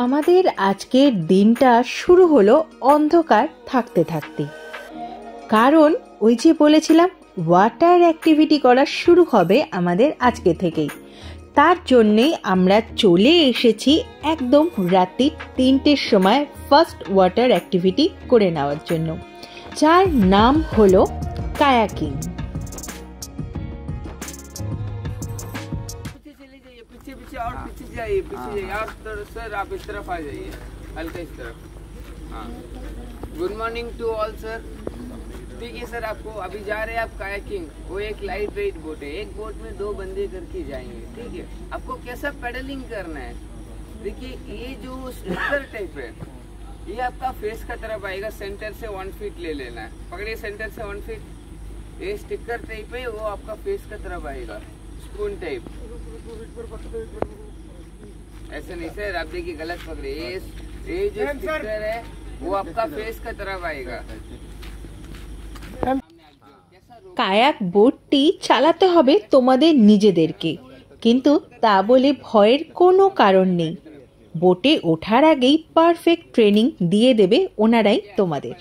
আমাদের আজকের দিনটা শুরু হলো অন্ধকার থাকতে থাকতে। কারণ ওই যে বলেছিলাম ওয়াটার অ্যাক্টিভিটি করা শুরু হবে আমাদের আজকে থেকেই। তার জন্যেই আমরা চলে এসেছি একদম রাত্রি 3টের সময় ফার্স্ট ওয়াটার অ্যাক্টিভিটি করে নেওয়ার জন্য, যার নাম হলো কায়াকিং। और पीछे जाइए और सर आप इस तरफ आ जाइए, हल्का इस तरफ। हाँ, good morning to all sir. देखिए सर, आपको अभी जा रहे हैं आप कायाकिंग। वो एक लाइट वेट बोट है, एक बोट में 2 बंदे करके जाएंगे, ठीक है। आपको कैसा पेडलिंग करना है, देखिए ये जो स्टिकर टाइप है ये आपका फेस का तरफ आएगा, सेंटर से 1 फीट ले लेना है, पकड़िए सेंटर से 1 फीट। ये स्टिकर टाइप है, वो आपका फेस का तरफ आएगा, स्पून टाइप। ऐसे नहीं सर, आप देखिए गलत पकड़े। ये जो स्टिकर है वो आपका फेस का तरफ आएगा। কায়াক বোটটি চালাতে হবে তোমাদের নিজেদেরকে, কিন্তু তা বলে ভয়ের কোনো কারণ নেই। বোটে ওঠার আগেই পারফেক্ট ট্রেনিং দিয়ে দেবে ওনারাই তোমাদের।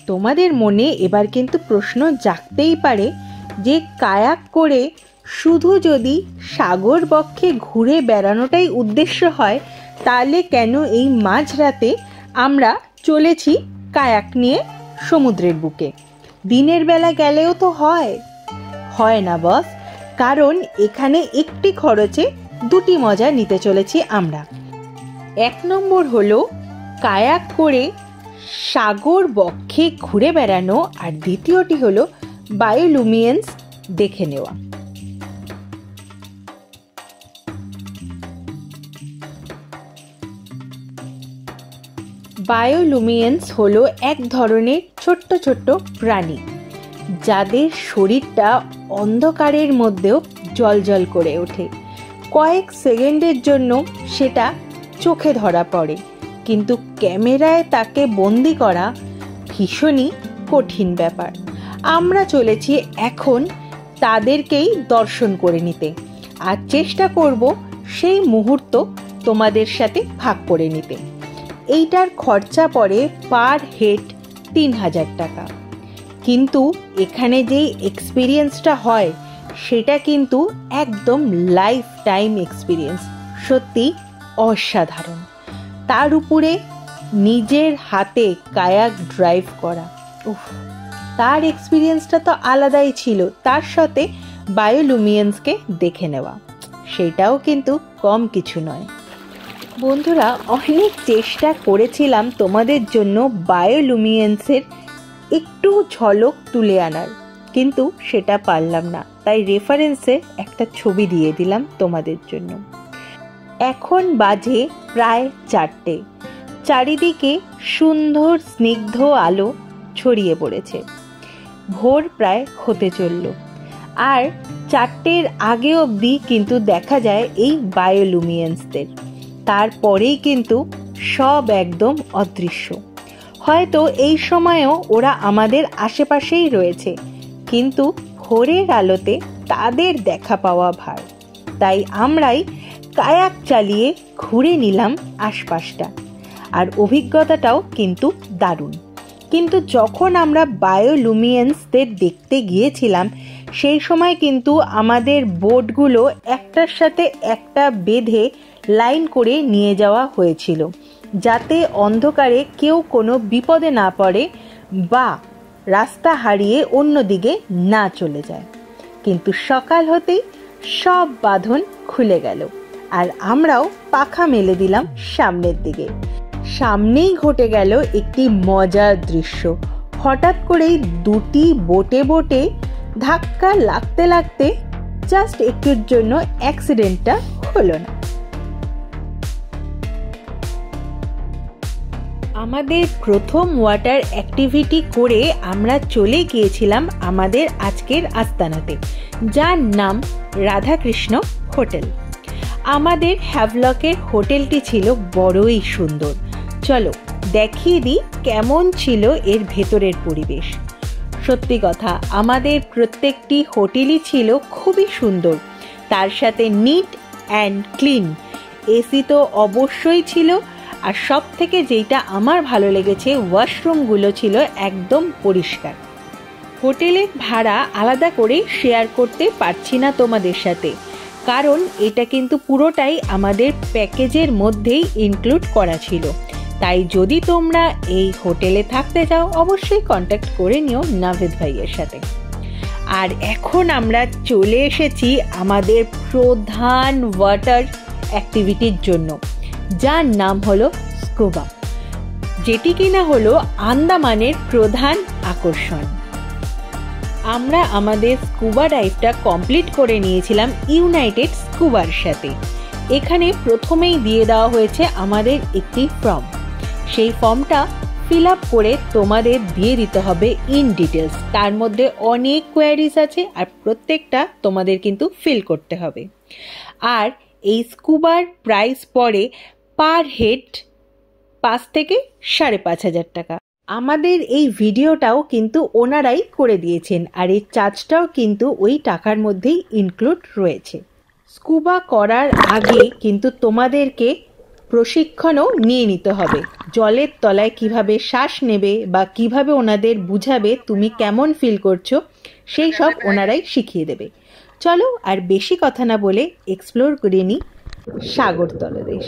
তোমাদের মনে এবার কিন্তু প্রশ্ন জাগতেই পারে যে কায়াক করে শুধু যদি সাগর বক্ষে ঘুরে বেড়ানোটাই উদ্দেশ্য হয়, তাহলে কেন এই মাঝরাতে আমরা চলেছি কায়াক নিয়ে সমুদ্রের বুকে? দিনের বেলা গেলেও তো হয় না বস, কারণ এখানে একটি খরচে 2টি মজা নিতে চলেছি আমরা। 1 নম্বর হলো কায়াক করে সাগর বক্ষে ঘুরে বেড়ানো, আর দ্বিতীয়টি হলো বায়োলুমিনেন্স দেখে নেওয়া। বায়োলুমিনেন্স হলো এক ধরনের ছোট্ট ছোট্ট প্রাণী, যাদের শরীরটা অন্ধকারের মধ্যেও জ্বলজ্বল করে ওঠে। কয়েক সেকেন্ডের জন্য সেটা চোখে ধরা পড়ে, কিন্তু ক্যামেরায় তাকে বন্দি করা ভীষণই কঠিন ব্যাপার। আমরা চলেছি এখন তাদেরকেই দর্শন করে নিতে, আর চেষ্টা করব সেই মুহূর্ত তোমাদের সাথে ভাগ করে নিতে। এইটার খরচা পড়ে পার হেড 3000 টাকা, কিন্তু এখানে যেই এক্সপিরিয়েন্সটা হয় সেটা কিন্তু একদম লাইফ টাইম এক্সপিরিয়েন্স, সত্যি অসাধারণ। তার উপরে নিজের হাতে কায়াক ড্রাইভ করা, তার এক্সপিরিয়েন্সটা তো আলাদাই ছিল। তার সাথে বায়োলুমিনেন্সকে দেখে নেওয়া, সেটাও কিন্তু কম কিছু নয়। বন্ধুরা, অনেক চেষ্টা করেছিলাম তোমাদের জন্য বায়োলুমিনেন্সের একটু ঝলক তুলে আনার, কিন্তু সেটা পারলাম না। তাই রেফারেন্সে একটা ছবি দিয়ে দিলাম তোমাদের জন্য। এখন বাজে প্রায় 4টে, চারিদিকে সুন্দর স্নিগ্ধ আলো ছড়িয়ে পড়েছে। ভোর প্রায় হতে চলল, আর 4টের আগে অবধি কিন্তু দেখা যায় এই বায়োলুমিনেন্সদের। তারপরেই কিন্তু সব একদম অদৃশ্য। হয়তো এই সময়েও ওরা আমাদের আশেপাশেই রয়েছে, কিন্তু ভোরের আলোতে তাদের দেখা পাওয়া ভার। তাই আমরাই কায়াক চালিয়ে ঘুরে নিলাম আশপাশটা, আর অভিজ্ঞতাটাও কিন্তু দারুণ। কিন্তু যখন আমরা বায়োলুমিনেন্সদের দেখতে গিয়েছিলাম, সেই সময় কিন্তু আমাদের বোটগুলো একটার সাথে একটা বেঁধে লাইন করে নিয়ে যাওয়া হয়েছিল, যাতে অন্ধকারে কেউ কোনো বিপদে না পড়ে বা রাস্তা হারিয়ে অন্যদিকে না চলে যায়। কিন্তু সকাল হতেই সব বাঁধন খুলে গেল, আর আমরাও পাখা মেলে দিলাম সামনের দিকে। সামনেই ঘটে গেল একটি মজার দৃশ্য। হঠাৎ করেই 2টি বোটে ধাক্কা লাগতে লাগতে জাস্ট একটুর জন্য অ্যাক্সিডেন্টটা হলো না। আমাদের প্রথম ওয়াটার অ্যাক্টিভিটি করে আমরা চলে গিয়েছিলাম আমাদের আজকের আস্তানাতে, যার নাম রাধাকৃষ্ণ হোটেল। আমাদের হ্যাভলকের হোটেলটি ছিল বড়ই সুন্দর। চলো দেখিয়ে দিই কেমন ছিল এর ভেতরের পরিবেশ। সত্যি কথা, আমাদের প্রত্যেকটি হোটেলই ছিল খুবই সুন্দর, তার সাথে নিট অ্যান্ড ক্লিন। এসি তো অবশ্যই ছিল, আর সব থেকে যেটা আমার ভালো লেগেছে ওয়াশরুমগুলো ছিল একদম পরিষ্কার। হোটেলের ভাড়া আলাদা করে শেয়ার করতে পারছি না তোমাদের সাথে, কারণ এটা কিন্তু পুরোটাই আমাদের প্যাকেজের মধ্যেই ইনক্লুড করা ছিল। তাই যদি তোমরা এই হোটেলে থাকতে চাও অবশ্যই কন্ট্যাক্ট করে নিও নাভিদ ভাইয়ের সাথে। আর এখন আমরা চলে এসেছি আমাদের প্রধান ওয়াটার অ্যাক্টিভিটির জন্য, যার নাম হলো স্কুবা, যেটি কিনা হলো আন্দামানের প্রধান আকর্ষণ। আমরা আমাদের স্কুবা ডাইভটা কমপ্লিট করে নিয়েছিলাম ইউনাইটেড স্কুবার সাথে। এখানে প্রথমেই দিয়ে দেওয়া হয়েছে আমাদের একটি ফর্ম। সেই ফর্মটা ফিল আপ করে তোমাদের দিয়ে দিতে হবে ইন ডিটেলস। তার মধ্যে অনেক কোয়ারিজ আছে আর প্রত্যেকটা তোমাদের কিন্তু ফিল করতে হবে। আর এই স্কুবার প্রাইস পড়ে পার হেড 5 থেকে 5,500 টাকা। আমাদের এই ভিডিওটাও কিন্তু ওনারাই করে দিয়েছেন, আর এই চার্জটাও কিন্তু ওই টাকার মধ্যেই ইনক্লুড রয়েছে। স্কুবা করার আগে কিন্তু তোমাদেরকে প্রশিক্ষণও নিয়ে নিতে হবে। জলের তলায় কিভাবে শ্বাস নেবে বা কিভাবে ওনাদের বুঝাবে তুমি কেমন ফিল করছো, সেই সব ওনারাই শিখিয়ে দেবে। চলো আর বেশি কথা না বলে এক্সপ্লোর করে নিই সাগর তলদেশ।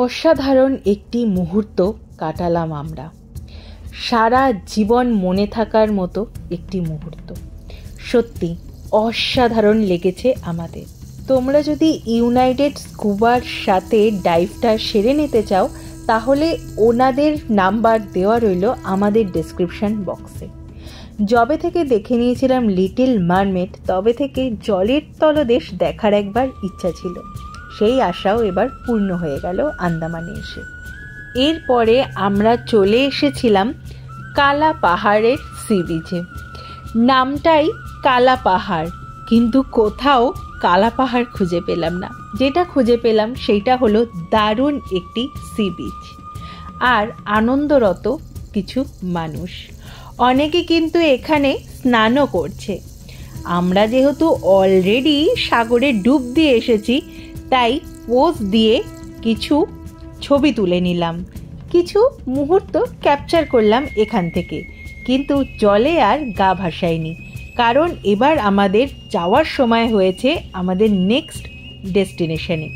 অসাধারণ একটি মুহূর্ত কাটালাম আমরা, সারা জীবন মনে থাকার মতো একটি মুহূর্ত। সত্যি অসাধারণ লেগেছে আমাদের। তোমরা যদি ইউনাইটেড স্কুবার সাথে ডাইভটা সেরে নিতে চাও তাহলে ওনাদের নাম্বার দেওয়া রইল আমাদের ডেসক্রিপশন বক্সে। যবে থেকে দেখে নিয়েছিলাম লিটল মারমেড তবে থেকে জলের তলদেশ দেখার একবার ইচ্ছা ছিল, সেই আশাও এবার পূর্ণ হয়ে গেল আন্দামানে এসে। এরপরে আমরা চলে এসেছিলাম কালা পাহাড়ের সি বিচে। নামটাই কালা পাহাড়, কিন্তু কোথাও কালা পাহাড় খুঁজে পেলাম না। যেটা খুঁজে পেলাম সেইটা হলো দারুণ একটি সি বিচ আর আনন্দরত কিছু মানুষ। অনেকে কিন্তু এখানে স্নানও করছে। আমরা যেহেতু অলরেডি সাগরে ডুব দিয়ে এসেছি তাই পোজ দিয়ে কিছু ছবি তুলে নিলাম, কিছু মুহূর্ত ক্যাপচার করলাম এখান থেকে, কিন্তু জলে আর গা ভাসায়নি, কারণ এবার আমাদের যাওয়ার সময় হয়েছে আমাদের নেক্সট ডেস্টিনেশনে।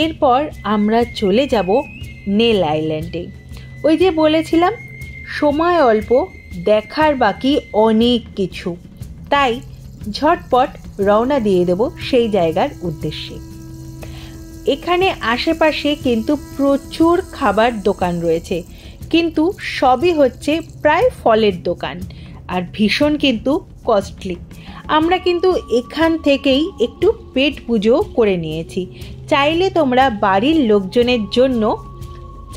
এরপর আমরা চলে যাব নেল আইল্যান্ডে। ওই যে বলেছিলাম সময় অল্প, দেখার বাকি অনেক কিছু, তাই ঝটপট রওনা দিয়ে দেব সেই জায়গার উদ্দেশ্যে। এখানে আশেপাশে কিন্তু প্রচুর খাবার দোকান রয়েছে, কিন্তু সবই হচ্ছে প্রায় ফলের দোকান আর ভীষণ কিন্তু কস্টলি। আমরা কিন্তু এখান থেকেই একটু পেট পুজো করে নিয়েছি। চাইলে তোমরা বাড়ির লোকজনের জন্য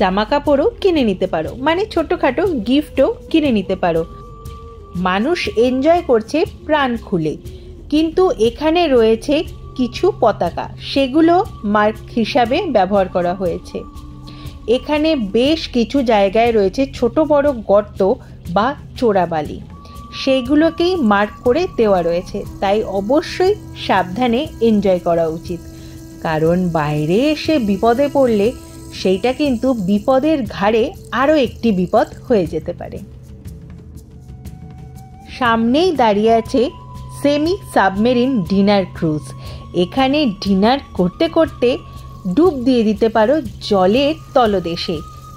জামা কাপড়ও কিনে নিতে পারো, মানে ছোটোখাটো গিফটও কিনে নিতে পারো। মানুষ এনজয় করছে প্রাণ খুলে, কিন্তু এখানে রয়েছে কিছু পতাকা, সেগুলো মার্ক হিসাবে ব্যবহার করা হয়েছে। এখানে বেশ কিছু জায়গায় রয়েছে ছোট বড় গর্ত বা চোরাবালি, সেইগুলোকেই মার্ক করে দেওয়া রয়েছে। তাই অবশ্যই সাবধানে এনজয় করা উচিত, কারণ বাইরে এসে বিপদে পড়লে সেইটা কিন্তু বিপদের ঘাড়ে আরও একটি বিপদ হয়ে যেতে পারে। সামনেই দাঁড়িয়ে আছে সেমি সাবমেরিন ডিনার ক্রুজ। এখানে ডিনার করতে করতে ডুব দিয়ে দিতে পারো জলের তলদেশে,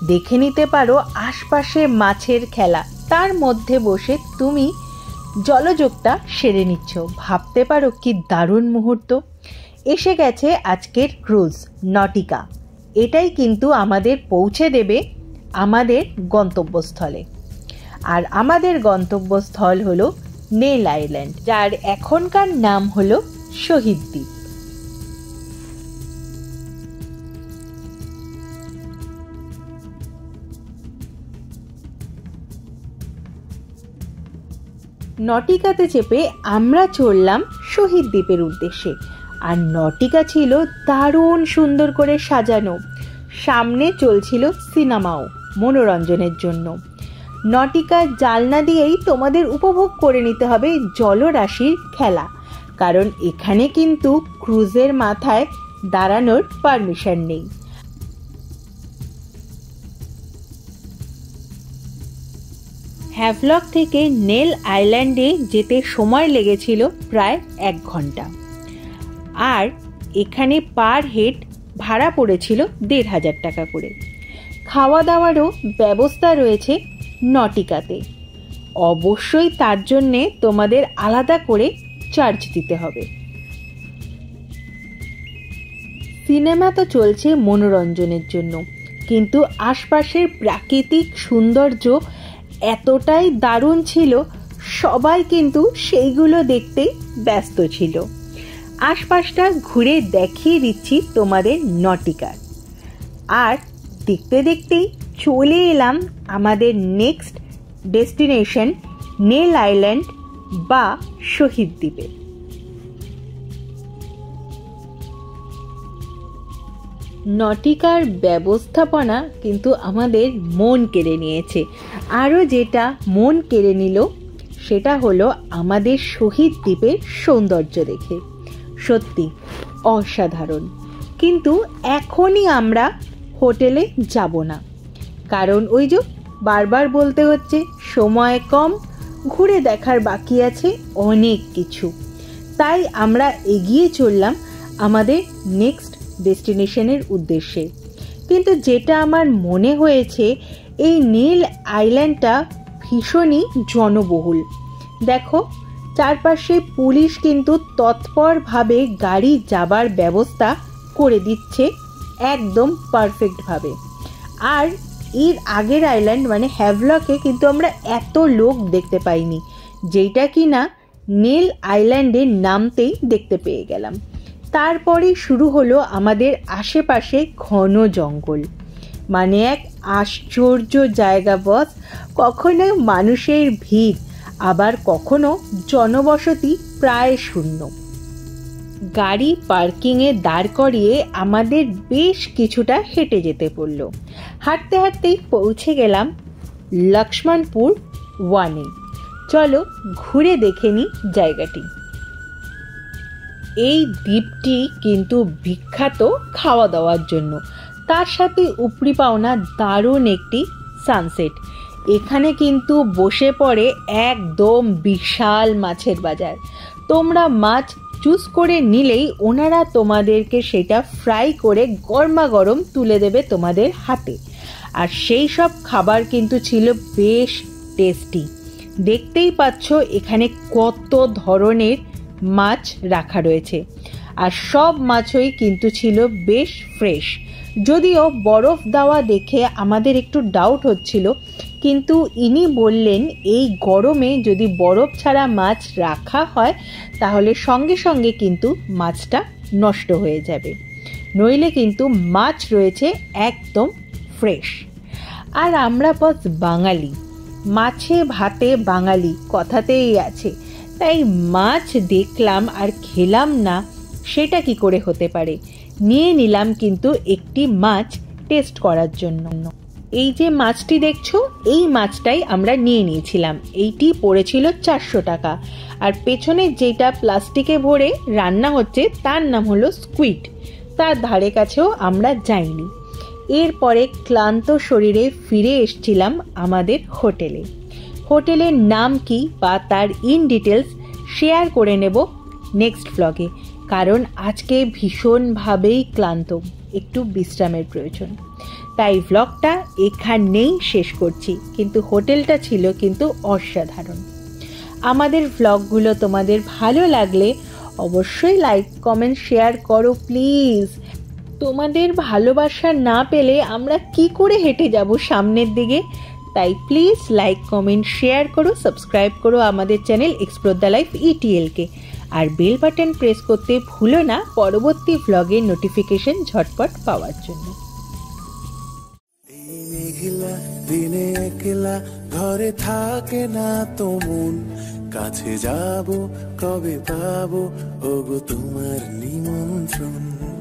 দেখে নিতে পারো আশপাশে মাছের খেলা, তার মধ্যে বসে তুমি জলযোগটা সেরে নিচ্ছ। ভাবতে পারো কি দারুণ মুহূর্ত। এসে গেছে আজকের ক্রুজ নটিকা। এটাই কিন্তু আমাদের পৌঁছে দেবে আমাদের গন্তব্যস্থলে। আর আমাদের গন্তব্যস্থল হলো নেল আইল্যান্ড, যার এখনকার নাম হলো শহীদ দ্বীপ। নটিকাতে চেপে আমরা চললাম শহীদ দ্বীপের উদ্দেশ্যে। আর নটিকা ছিল দারুণ সুন্দর করে সাজানো। সামনে চলছিল সিনেমাও মনোরঞ্জনের জন্য। নটিকার জানলা দিয়েই তোমাদের উপভোগ করে নিতে হবে জলরাশির খেলা, কারণ এখানে কিন্তু ক্রুজের মাথায় দাঁড়ানোর পারমিশন নেই। হ্যাভলক থেকে নেল আইল্যান্ডে যেতে সময় লেগেছিল প্রায় 1 ঘন্টা। আর এখানে পার হেড ভাড়া পড়েছিল 1500 টাকা করে। খাওয়া দাওয়ারও ব্যবস্থা রয়েছে নটিকাতে। অবশ্যই তার জন্যে তোমাদের আলাদা করে চার্জ দিতে হবে। সিনেমা তো চলছে মনোরঞ্জনের জন্য, কিন্তু আশপাশের প্রাকৃতিক সৌন্দর্য এতটাই দারুণ ছিল, সবাই কিন্তু সেইগুলো দেখতে ব্যস্ত ছিল। আশপাশটা ঘুরে দেখিয়ে দিচ্ছি তোমাদের নটিকার। আর দেখতে দেখতেই চলে এলাম আমাদের নেক্সট ডেস্টিনেশন নেল আইল্যান্ড বা শহীদ দ্বীপে। নটিকার ব্যবস্থাপনা কিন্তু আমাদের মন কেড়ে নিয়েছে। আরও যেটা মন কেড়ে নিল সেটা হলো আমাদের শহীদ দ্বীপের সৌন্দর্য দেখে। সত্যি অসাধারণ। কিন্তু এখনই আমরা হোটেলে যাব না, কারণ ওই যে বারবার বলতে হচ্ছে সময় কম, ঘুরে দেখার বাকি আছে অনেক কিছু। তাই আমরা এগিয়ে চললাম আমাদের নেক্সট ডেস্টিনেশনের উদ্দেশ্যে। কিন্তু যেটা আমার মনে হয়েছে, এই নেল আইল্যান্ডটা ভীষণই জনবহুল। দেখো চারপাশে পুলিশ কিন্তু তৎপরভাবে গাড়ি যাবার ব্যবস্থা করে দিচ্ছে একদম পারফেক্টভাবে। আর এর আগের আইল্যান্ড মানে হ্যাভলকে কিন্তু আমরা এত লোক দেখতে পাইনি, যেটা কিনা নেল আইল্যান্ডে নামতেই দেখতে পেয়ে গেলাম। তারপরে শুরু হলো আমাদের আশেপাশে ঘন জঙ্গল, মানে এক আশ্চর্য জায়গা বস। কখনো মানুষের ভিড়, আবার কখনো জনবসতি প্রায় শূন্য। গাড়ি পার্কিংয়ে দাঁড় করিয়ে আমাদের বেশ কিছুটা হেঁটে যেতে পড়ল। হাঁটতে হাঁটতেই পৌঁছে গেলাম লক্ষ্মণপুর 1-এ। চলো ঘুরে দেখে নিই জায়গাটি। এই দ্বীপটি কিন্তু বিখ্যাত খাওয়া দাওয়ার জন্য, তার সাথে উপরি পাওনা দারুণ একটি সানসেট। এখানে কিন্তু বসে পড়ে একদম বিশাল মাছের বাজার। তোমরা মাছ চুজ করে নিলেই ওনারা তোমাদেরকে সেটা ফ্রাই করে গরমা গরম তুলে দেবে তোমাদের হাতে। আর সেই সব খাবার কিন্তু ছিল বেশ টেস্টি। দেখতেই পাচ্ছ এখানে কত ধরনের মাছ রাখা রয়েছে, আর সব মাছই কিন্তু ছিল বেশ ফ্রেশ। যদিও বরফ দেওয়া দেখে আমাদের একটু ডাউট হচ্ছিল, কিন্তু ইনি বললেন এই গরমে যদি বরফ ছাড়া মাছ রাখা হয় তাহলে সঙ্গে সঙ্গে কিন্তু মাছটা নষ্ট হয়ে যাবে, নইলে কিন্তু মাছ রয়েছে একদম ফ্রেশ। আর আমরা বস বাঙালি, মাছে ভাতে বাঙালি কথাতেই আছে, তাই মাছ দেখলাম আর খেলাম না সেটা কি করে হতে পারে। নিয়ে নিলাম কিন্তু একটি মাছ টেস্ট করার জন্য। এই যে মাছটি দেখছো, এই মাছটাই আমরা নিয়ে নিয়েছিলাম। এইটি পড়েছিল 400 টাকা। আর পেছনের যেটা প্লাস্টিকে ভরে রান্না হচ্ছে তার নাম হলো স্কুইড। তার ধারে কাছেও আমরা যাইনি। এরপরে ক্লান্ত শরীরে ফিরে এসেছিলাম আমাদের হোটেলে। হোটেলের নাম কি বা তার ইন ডিটেলস শেয়ার করে নেব নেক্সট ব্লগে, কারণ আজকে ভীষণভাবেই ক্লান্ত, একটু বিশ্রামের প্রয়োজন। তাই ব্লগটা এখানেই শেষ করছি, কিন্তু হোটেলটা ছিল কিন্তু অসাধারণ। আমাদের ব্লগগুলো তোমাদের ভালো লাগলে অবশ্যই লাইক কমেন্ট শেয়ার করো প্লিজ। তোমাদের ভালোবাসা না পেলে আমরা কি করে হেঁটে যাব সামনের দিকে। তাই প্লিজ লাইক কমেন্ট শেয়ার করো, সাবস্ক্রাইব করো আমাদের চ্যানেল এক্সপ্লোর দ্য লাইফ ইটিএলকে। আর বেল বাটন প্রেস করতে ভুলো না পরবর্তী ব্লগের নোটিফিকেশন ঝটপট পাওয়ার জন্য। দিনে একলা ঘরে থাকে না তো মন, কাছে যাব কবে পাবো ওগো তোমার নিমন্ত্রণ।